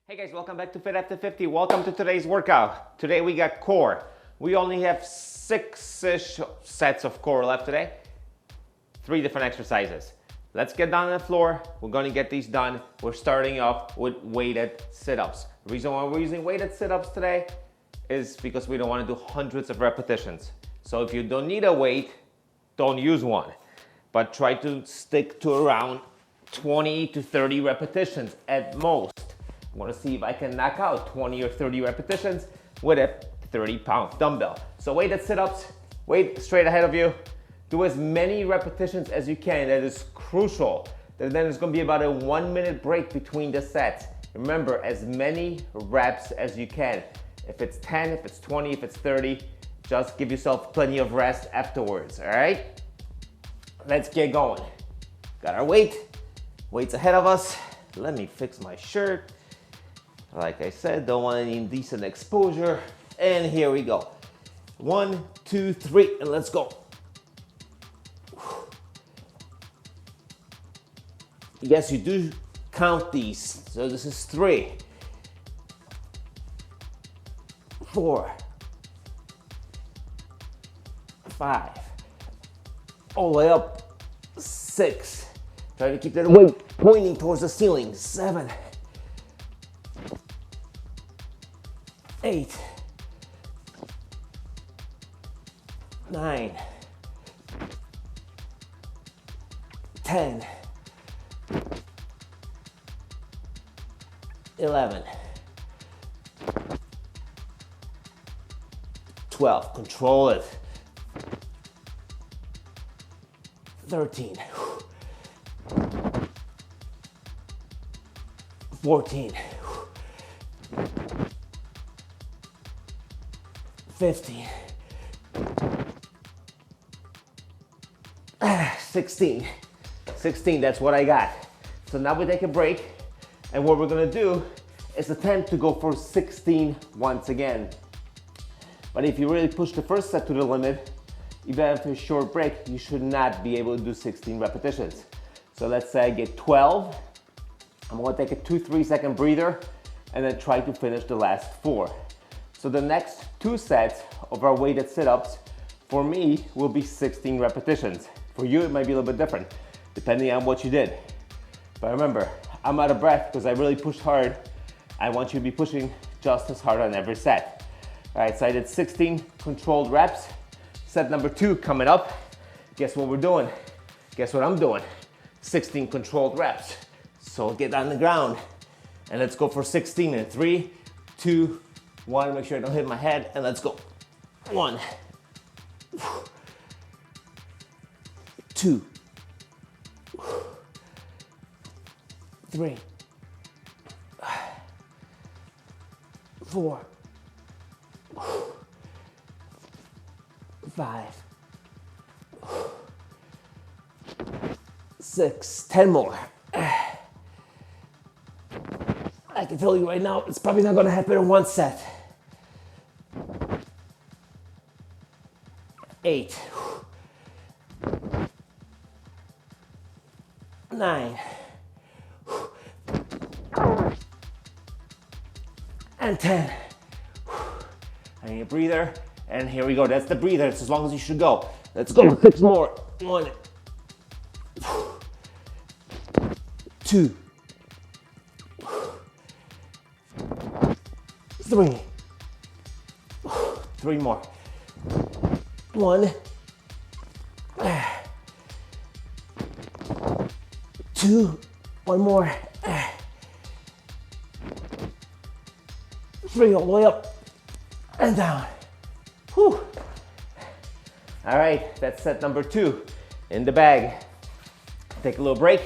Hey guys, welcome back to Fit After 50. Welcome to today's workout. Today we got core. We only have 6-ish sets of core left today. 3 different exercises. Let's get down on the floor. We're gonna get these done. We're starting off with weighted sit-ups. The reason why we're using weighted sit-ups today is because we don't wanna do hundreds of repetitions. So if you don't need a weight, don't use one. But try to stick to around 20 to 30 repetitions at most. I want to see if I can knock out 20 or 30 repetitions with a 30-pound dumbbell. So weighted sit-ups, weight straight ahead of you. Do as many repetitions as you can. That is crucial. Then there's going to be about a 1-minute break between the sets. Remember, as many reps as you can. If it's 10, if it's 20, if it's 30, just give yourself plenty of rest afterwards, all right? Let's get going. Got our weights ahead of us. Let me fix my shirt. Like I said, don't want any indecent exposure. And here we go. 1, 2, 3, and let's go. Yes, you do count these. So this is 3, 4, 5, all the way up, 6. Try to keep that weight pointing towards the ceiling. 7, 8, 9, 10, 11, 12. Control it. 13, 14, 15, 16, that's what I got. So now we take a break, and what we're gonna do is attempt to go for 16 once again. But if you really push the first set to the limit, even after a short break, you should not be able to do 16 repetitions. So let's say I get 12, I'm gonna take a 2-3 second breather, and then try to finish the last 4. So the next 2 sets of our weighted sit-ups, for me, will be 16 repetitions. For you, it might be a little bit different, depending on what you did. But remember, I'm out of breath because I really pushed hard. I want you to be pushing just as hard on every set. All right, so I did 16 controlled reps. Set number 2 coming up. Guess what we're doing? Guess what I'm doing? 16 controlled reps. So get on the ground and let's go for 16 in 3, 2, 1. Make sure I don't hit my head, and let's go. 1, 2, 3, 4, 5, 6, 10 more. I can tell you right now, it's probably not gonna happen in one set. 8, 9, and 10. I need a breather, and here we go. That's the breather. It's as long as you should go. Let's go. 6 more. 1, 2, 3. 3 more. 1, 2, 1 more. 3, all the way up and down. Whew. All right, that's set number 2 in the bag. Take a little break,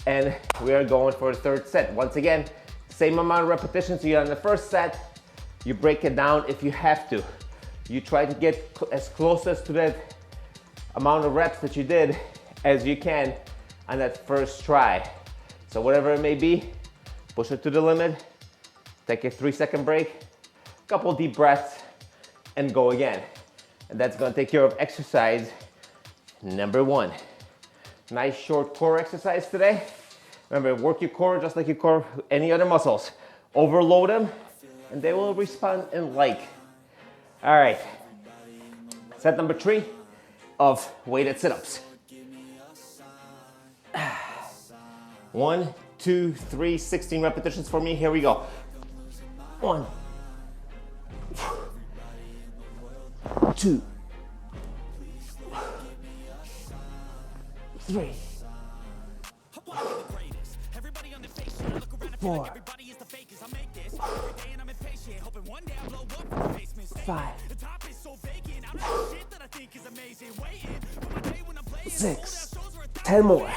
and we are going for the 3rd set. Once again, same amount of repetitions you had on the first set. You break it down if you have to. You try to get as close as to that amount of reps that you did as you can on that first try. So whatever it may be, push it to the limit, take a 3-second break, couple deep breaths, and go again. And that's gonna take care of exercise number 1. Nice short core exercise today. Remember, work your core just like you core any other muscles. overload them, and they will respond in like. All right, set number 3 of weighted sit-ups. 1, 2, 3, 16 repetitions for me. Here we go. 1, 2, 3, 4, 5, 6, 10 more.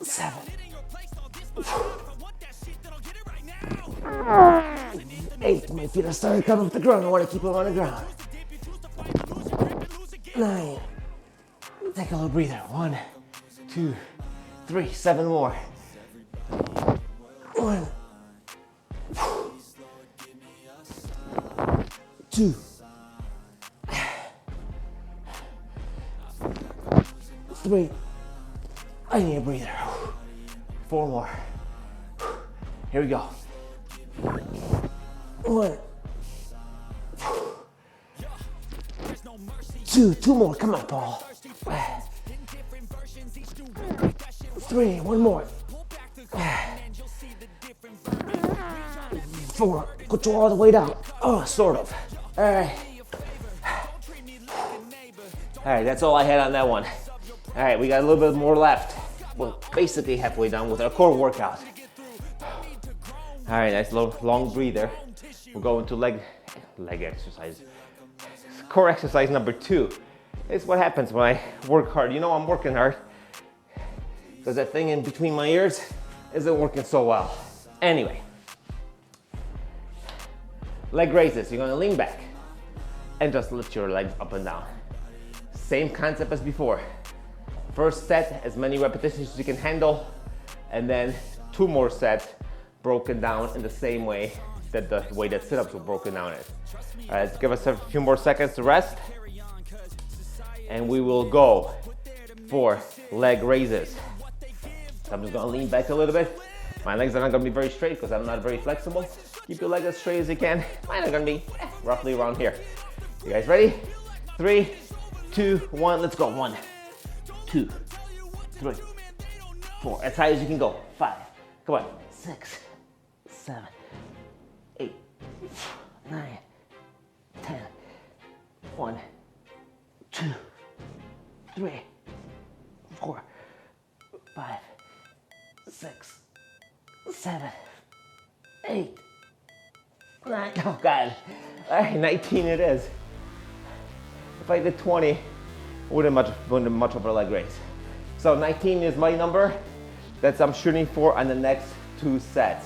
7, 8. My feet are starting to come off the ground. I want to keep them on the ground. 9. Take a little breather. 1, 2, 3. 7 more. 1, 2, 3. I need a breather. 4 more. Here we go. 1, 2. 2 more. Come on, Paul. 3. 1 more. 4. Control all the way down. Oh, sort of. All right. All right, that's all I had on that one. All right, we got a little bit more left. We're basically halfway done with our core workout. All right, nice long breather. We're going to leg exercise. Core exercise number 2. It's what happens when I work hard. You know I'm working hard because that thing in between my ears isn't working so well. Anyway, leg raises. You're gonna lean back and just lift your legs up and down. Same concept as before. First set, as many repetitions as you can handle, and then 2 more sets broken down in the same way that the weighted sit-ups were broken down is. All right, let's give us a few more seconds to rest, and we will go for leg raises. So I'm just gonna lean back a little bit. My legs are not gonna be very straight because I'm not very flexible. Keep your legs as straight as you can. Mine are gonna be roughly around here. You guys ready? 3, 2, 1, let's go. 1, 2, 3, 4. As high as you can go. 5. Come on. 6, 7, 8, 9, 10. 1, 2, 3, 4, 5, 6, 7, 8, 9. Oh God. All right, 19 it is. If I did 20, wouldn't much of a leg raise. So 19 is my number that I'm shooting for on the next 2 sets.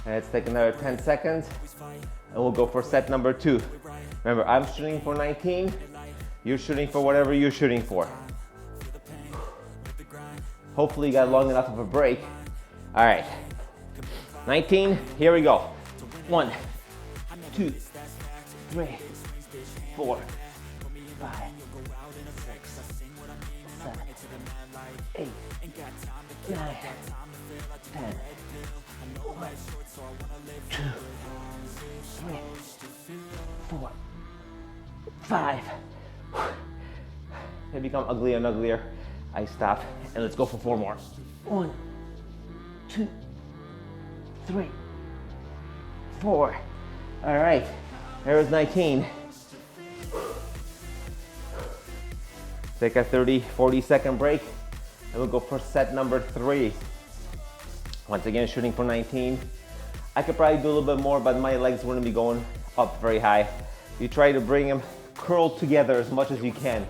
And let's take another 10 seconds and we'll go for set number 2. Remember, I'm shooting for 19. You're shooting for whatever you're shooting for. Hopefully you got long enough of a break. All right, 19, here we go. 1, 2, 3, 4, 5, 6, 7, 8, 9, 10. 1, 2, 3, 4, 5. They become uglier and uglier. I stop and let's go for 4 more. 1, 2, 3, 4. All right, there's 19. Take a 30-40 second break and we'll go for set number 3. Once again, shooting for 19. I could probably do a little bit more, but my legs wouldn't be going up very high. You try to bring them curled together as much as you can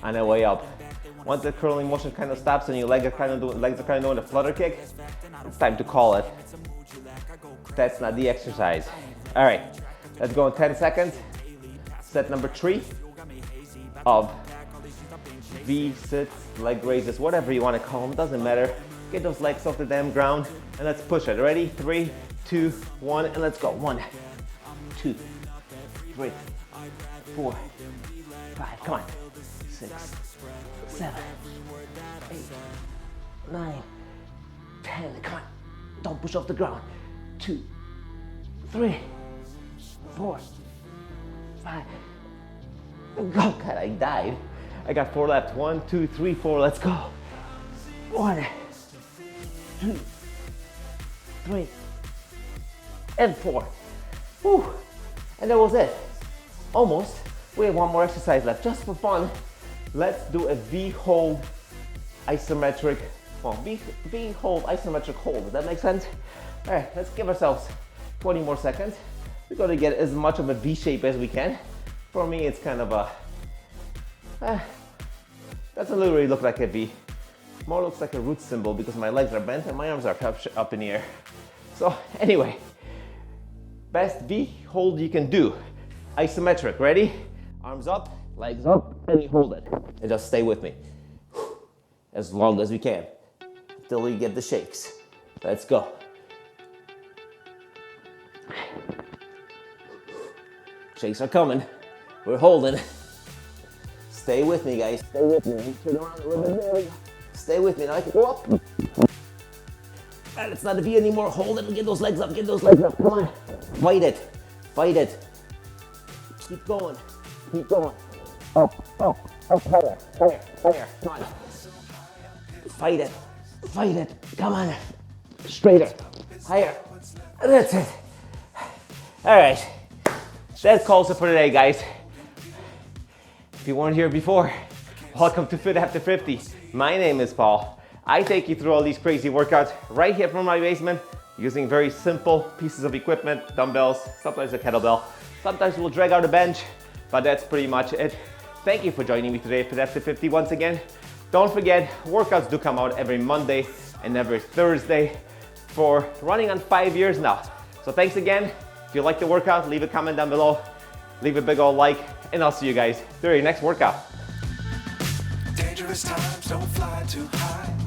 on the way up. Once the curling motion kind of stops and your legs are kind of doing the flutter kick, it's time to call it. That's not the exercise. All right, let's go in 10 seconds. Set number 3 of V-sits, leg raises, whatever you want to call them, doesn't matter. Get those legs off the damn ground and let's push it. Ready? 3, 2, 1, and let's go. 1, 2, 3, 4, 5. Come on. 6, 6, 7, 8, 9, 10. Come on. Don't push off the ground. 2, 3, 4, 5. Oh God, I died. I got 4 left. 1, 2, 3, 4. Let's go. 1, 2, 3, and 4. Whew. And that was it. Almost. We have one more exercise left, just for fun. Let's do a V-hold isometric, well, V-hold isometric hold. Does that make sense? All right, let's give ourselves 20 more seconds. We're gonna get as much of a V shape as we can. For me, it's kind of a, doesn't literally look like a V. More looks like a root symbol because my legs are bent and my arms are up in the air. So anyway, best V hold you can do. Isometric, ready? Arms up, legs up, and you hold it. And just stay with me. As long as we can. Until we get the shakes. Let's go. Shakes are coming. We're holding. Stay with me, guys. Stay with me. Turn around a little bit. There we go. Stay with me. Now I can go up. And it's not a V anymore. Hold it and get those legs up. Get those legs up. Come on. Fight it. Fight it. Keep going. Keep going. Up, up, up, higher, higher, higher. Come on. Fight it. Fight it. Come on. Straighter. Higher. That's it. All right. That calls it for today, guys. If you weren't here before, welcome to Fit After 50. My name is Paul. I take you through all these crazy workouts right here from my basement using very simple pieces of equipment, dumbbells, sometimes a kettlebell. Sometimes we'll drag out a bench, but that's pretty much it. Thank you for joining me today for After 50 once again. Don't forget, workouts do come out every Monday and every Thursday for running on 5 years now. So thanks again. If you like the workout, leave a comment down below. Leave a big old like, and I'll see you guys during your next workout. Dangerous times, don't fly too high.